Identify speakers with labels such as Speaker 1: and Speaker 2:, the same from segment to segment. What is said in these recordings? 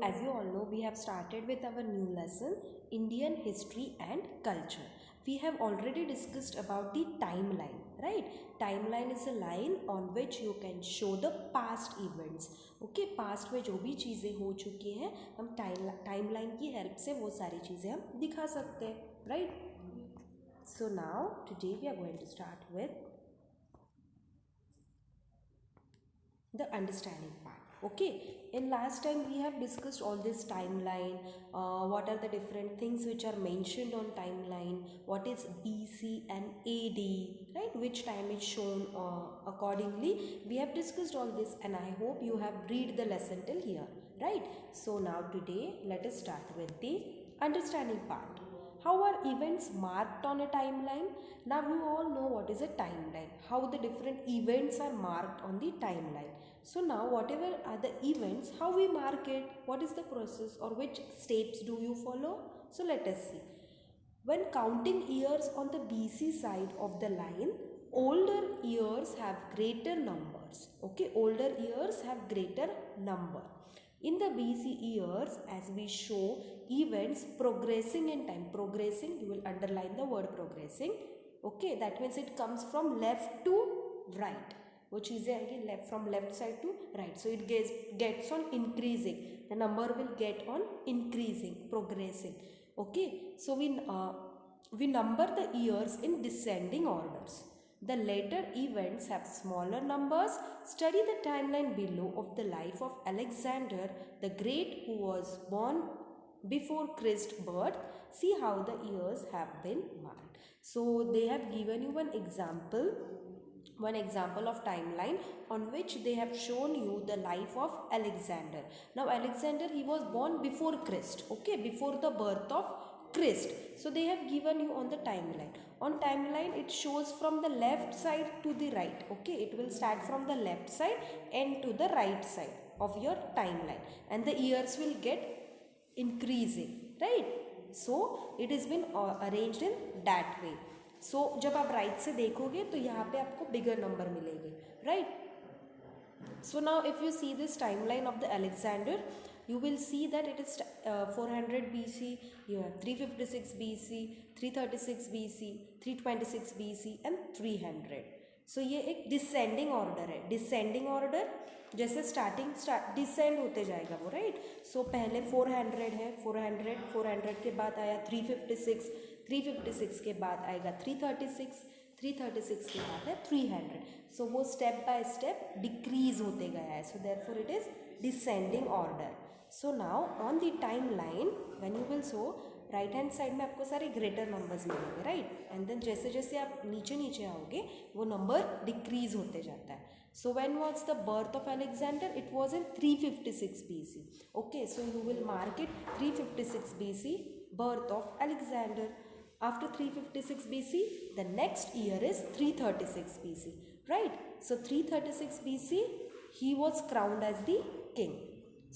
Speaker 1: as you all know, we have started with our new lesson, Indian history and culture. We have already discussed about the timeline, right? Timeline is a line on which you can show the past events. Okay, past में जो भी चीज़ें हो चुकी हैं हम timeline की help से वो सारी चीज़ें हम दिखा सकते हैं, right? So now today we are going to start with the understanding part. Okay, in last time we have discussed all this timeline, what are the different things which are mentioned on timeline, what is BC and AD, right, which time is shown accordingly. We have discussed all this and I hope you have read the lesson till here, right? So now today let us start with the understanding part. How are events marked on a timeline? Now you all know what is a timeline, how the different events are marked on the timeline. So now whatever are the events, how we mark it, what is the process or which steps do you follow? So let us see. When counting years on the BC side of the line, older years have greater numbers. Okay, older years have greater number. In the BC years, as we show events progressing in time, progressing, you will underline the word progressing. Okay, that means it comes from left to right. वो चीज़ें आएगी left from left side to right. So it gets on increasing. The number will get on increasing, progressing. Okay, so we number the years in descending orders. The later events have smaller numbers. Study the timeline below of the life of Alexander the Great, who was born before Christ's birth. See how the years have been marked. So they have given you one example of timeline on which they have shown you the life of Alexander. Now Alexander, he was born before Christ, okay, before the birth of Christ. So they have given you on the timeline. On timeline it shows from the left side to the right, okay, it will start from the left side and to the right side of your timeline and the years will get increasing, right? So it has been arranged in that way. So जब आप right से देखोगे तो यहाँ पे आपको bigger number मिलेंगे, right? So now if you see this timeline of the Alexander, you will see that it is 400 BC, you have 356 BC, 336 BC, 326 BC and 300. So ये एक डिसेंडिंग ऑर्डर है. डिसेंडिंग ऑर्डर जैसे descend होते जाएगा वो, right? सो पहले 400 है, 400 के बाद आया 356, 356 के बाद आएगा 336, 336 के बाद है 300. सो वो स्टेप बाय स्टेप डिक्रीज होते गया है. So therefore it is descending order. So now on the time line when you will so right hand side में आपको सारे ग्रेटर नंबर्स मिलेंगे, राइट? एंड देन जैसे जैसे आप नीचे आओगे वो नंबर डिक्रीज होते जाता है. So when was the birth of Alexander? It was in 356 BC. Okay, so you will mark it 356 BC, birth of Alexander. After 356 BC, the next year is 336 BC, right? So 336 BC, he was crowned as the king.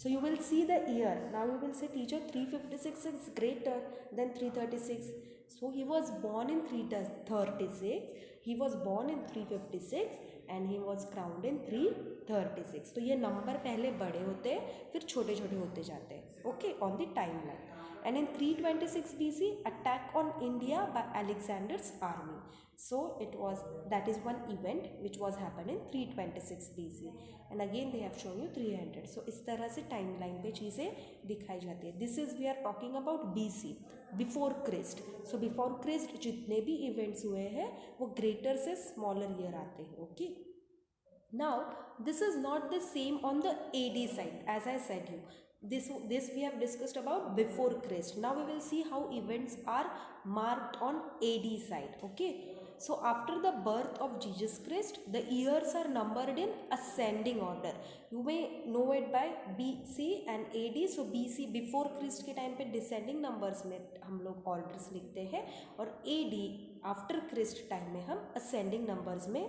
Speaker 1: So you will see the year. Now you will say, teacher, 356 is greater than 336. So he was born in 336. He was born in 356 and he was crowned in 336. तो ये number पहले बड़े होते हैं फिर छोटे छोटे होते जाते हैं, okay, on the time line. And in 326 BC, attack on India by Alexander's army. So that is one event which was happened in 326 BC. And again they have shown you 300. So इस तरह से timeline पे चीज़ें दिखाई जाती है. This is we are talking about BC, before Christ. So before Christ जितने भी events हुए हैं वो greater से smaller year आते हैं, okay. Now this is not the same on the AD side, as I said you. This we have discussed about before Christ. Now we will see how events are marked on AD side, okay. So after the birth of Jesus Christ, the years are numbered in ascending order. You may know it by BC and AD. So BC before Christ के time पे descending numbers में हम लोग orders लिखते हैं और AD after Christ time में हम असेंडिंग नंबर्स में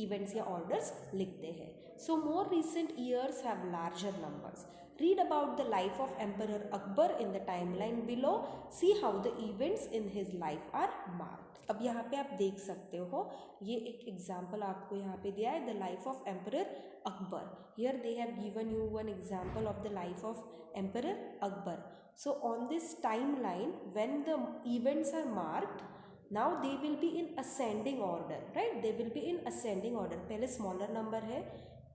Speaker 1: इवेंट्स या ऑर्डर्स लिखते हैं. So more recent years have larger numbers. Read about the life of Emperor Akbar in the timeline below. See how the events in his life are marked. अब यहाँ पे आप देख सकते हो, ये एक एग्जाम्पल आपको यहाँ पे दिया है, the life of emperor Akbar. Here they have given you one example of the life of emperor Akbar. So on this timeline when the events are marked, now they will be in ascending order, right? They will be in ascending order. पहले smaller number है,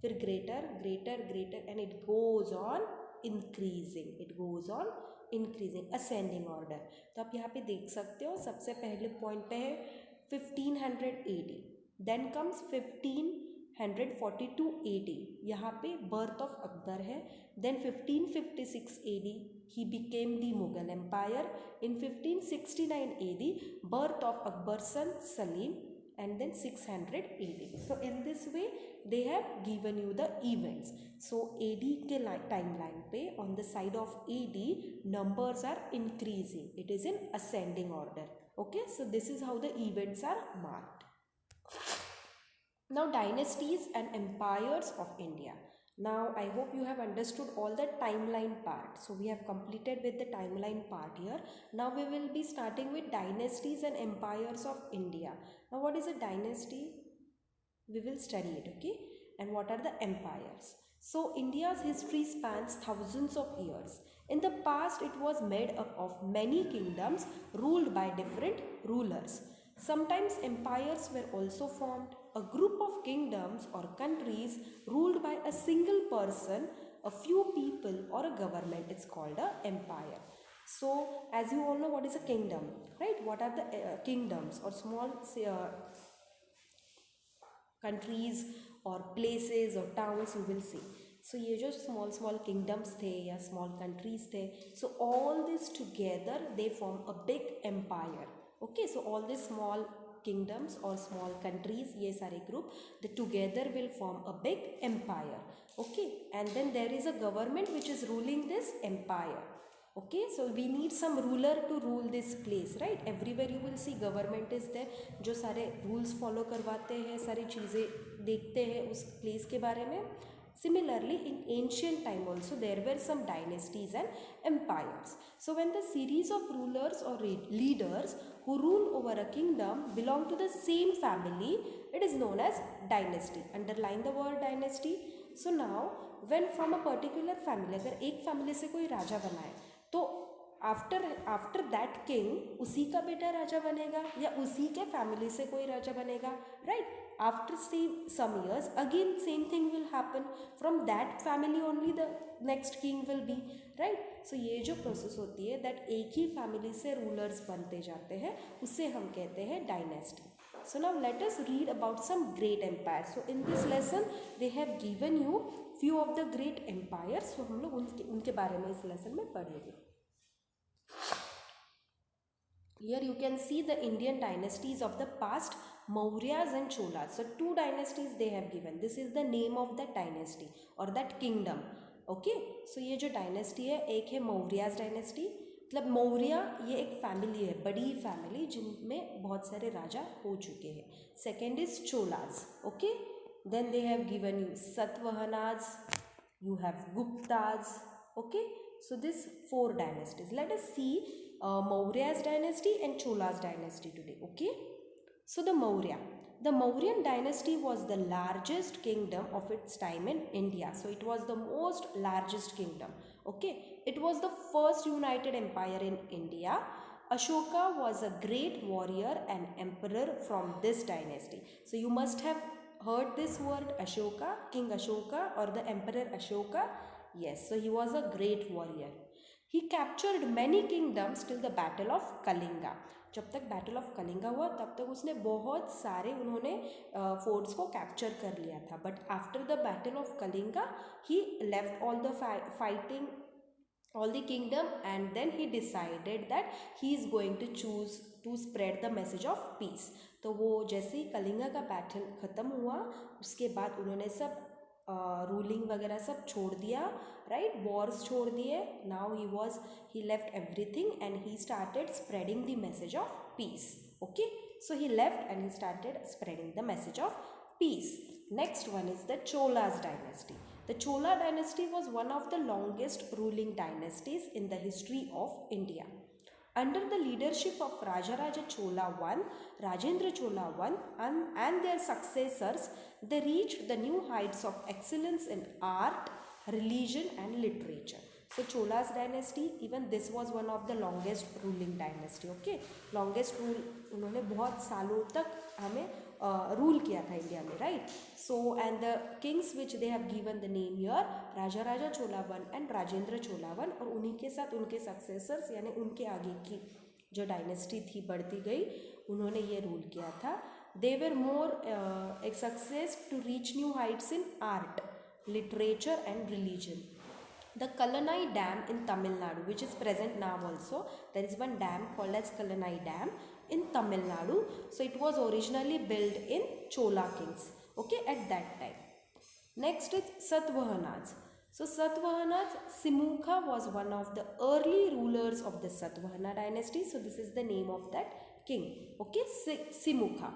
Speaker 1: फिर greater, greater, greater, and it goes on increasing. It goes on increasing, ascending order. तो आप यहाँ पे देख सकते हो, सबसे पहले पॉइंट पे है 1500 AD, then comes 1542 AD, यहाँ पे birth of अकबर है. Then 1556 AD he became the Mughal Empire. In 1569 AD birth of Akbar's son Salim, and then 600 AD. So in this way they have given you the events. So AD के timeline पे on the side of AD numbers are increasing. It is in ascending order. Okay, so this is how the events are marked. Now dynasties and empires of India. Now I hope you have understood all the timeline part. So we have completed with the timeline part here. Now we will be starting with dynasties and empires of India. Now what is a dynasty? We will study it, okay? And what are the empires? So India's history spans thousands of years. In the past it was made up of many kingdoms ruled by different rulers. Sometimes empires were also formed, a group of kingdoms or countries ruled by a single person, a few people, or a government. It's called an empire. So as you all know, what is a kingdom, right? What are the kingdoms or small countries or places or towns you will see. So ये जो small kingdoms थे या small countries थे, so all this together they form a big empire. Okay, so all these small kingdoms or small countries, ये सारे group, they together will form a big empire. Okay, and then there is a government which is ruling this empire. Okay, so we need some ruler to rule this place, right? Everywhere you will see government is there, जो सारे rules follow करवाते हैं, सारी चीज़ें देखते हैं उस place के बारे में. Similarly, in ancient time also there were some dynasties and empires. So when the series of rulers or leaders who rule over a kingdom belong to the same family, it is known as dynasty. Underline the word dynasty. So now when from a particular family, अगर एक family से कोई राजा बना है, तो after that king उसी का बेटा राजा बनेगा या उसी के फैमिली से कोई राजा बनेगा, right? After some years again same thing will happen, from that family only the next king will be, right? So ये जो प्रोसेस होती है दैट एक ही फैमिली से रूलर्स बनते जाते हैं, उसे हम कहते हैं dynasty. So now let us read about some great empires. So in this lesson they have given you few of the great empires. So हम लोग उनके बारे में इस लेसन में पढ़ेंगे. Here you can see the Indian dynasties of the past, Mauryas and Cholas. So two dynasties they have given. This is the name of that dynasty or that kingdom. Okay. So ये जो dynasty है, एक है Mauryas dynasty. मतलब मौर्य ये एक family है, बड़ी फैमिली जिनमें बहुत सारे राजा हो चुके हैं. Second is Cholas. Okay, then they have given you Satavahanas, you have Guptas. Okay, so this four dynasties. Let us see Maurya's dynasty and Chola's dynasty today. Okay, so the Mauryan dynasty was the largest kingdom of its time in India. So it was the most largest kingdom. Okay, it was the first united empire in India. Ashoka was a great warrior and emperor from this dynasty. So you must have heard this word Ashoka, King Ashoka or the Emperor Ashoka. Yes, so he was a great warrior. He captured many kingdoms till the Battle of Kalinga. जब तक battle of Kalinga हुआ तब तक उसने बहुत सारे उन्होंने forts को कैप्चर कर लिया था. But after the battle of Kalinga he left all the fighting all the kingdom and then he decided that he is going to choose to spread the message of peace. तो वो जैसे ही कलिंगा का battle ख़त्म हुआ उसके बाद उन्होंने सब रूलिंग वगैरह सब छोड़ दिया, राइट? वॉर्स छोड़ दिए. Now he left everything and he started spreading the message of peace. Okay, so he left and he started spreading the message of peace. Next one is the Cholas dynasty. The Chola dynasty was one of the longest ruling dynasties in the history of India. Under the leadership of Rajaraja Chola I, Rajendra Chola I, and their successors, they reached the new heights of excellence in art, religion and literature. So Chola's dynasty, even this was one of the longest ruling dynasty. Okay, longest rule, उन्होंने बहुत सालों तक हमें rule किया था India में, right. So and the Kings which they have given the name here, Raja Chola one and Rajendra Chola one, और उन्हीं के साथ उनके सक्सेसर्स यानी उनके आगे की जो डायनेस्टी थी बढ़ती गई, उन्होंने ये रूल किया था. दे वर मोर एक success to reach new heights in art, literature and religion. The Kalanai Dam in Tamil Nadu, which is present now also, there is one dam called as Kalanai Dam in Tamil Nadu. So it was originally built in Chola kings, okay, at that time. Next is Satavahanas. So Satavahanas, Simukha was one of the early rulers of the Satavahana dynasty. So this is the name of that king, okay, Simukha.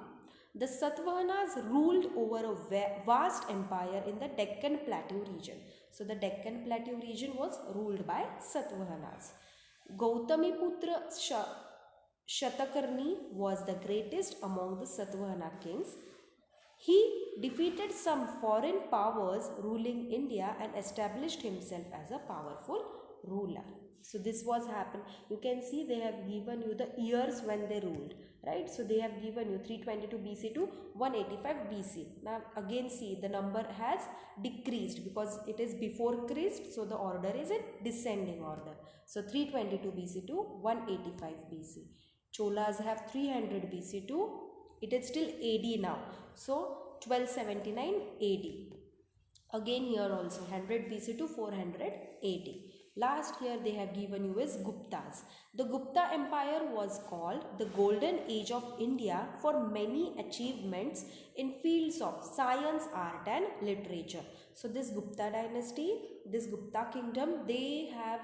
Speaker 1: The Satavahanas ruled over a vast empire in the Deccan Plateau region. So the Deccan Plateau region was ruled by Satavahanas. Gautamiputra Shatakarni was the greatest among the Satavahana kings. He defeated some foreign powers ruling India and established himself as a powerful ruler. So this was happened. You can see they have given you the years when they ruled, right? So they have given you 322 BC to 185 BC. Now again see the number has decreased because it is before Christ. So the order is in descending order. So 322 BC to 185 BC. Cholas have 300 BC to, it is still AD now. So 1279 AD. Again here also 100 BC to 400 AD. Last here they have given you is Guptas. The Gupta Empire was called the Golden Age of India for many achievements in fields of science, art and literature. So this Gupta dynasty, this Gupta kingdom, they have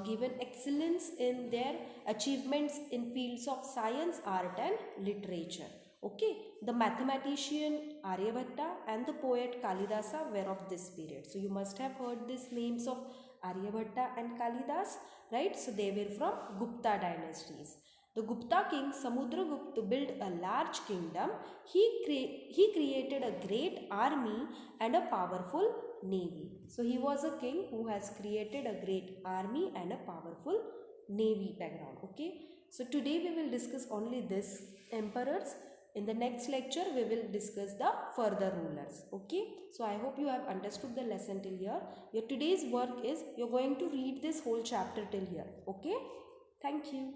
Speaker 1: given excellence in their achievements in fields of science, art and literature. Okay, the mathematician Aryabhatta and the poet Kalidasa were of this period. So you must have heard these names of Aryabhatta and Kalidas, right? So they were from Gupta dynasties. The Gupta king Samudragupta built a large kingdom. He created a great army and a powerful navy. So he was a king who has created a great army and a powerful navy background. Okay. So today we will discuss only this emperors. In the next lecture, we will discuss the further rulers. Okay. So I hope you have understood the lesson till here. Your today's work is you're going to read this whole chapter till here. Okay. Thank you.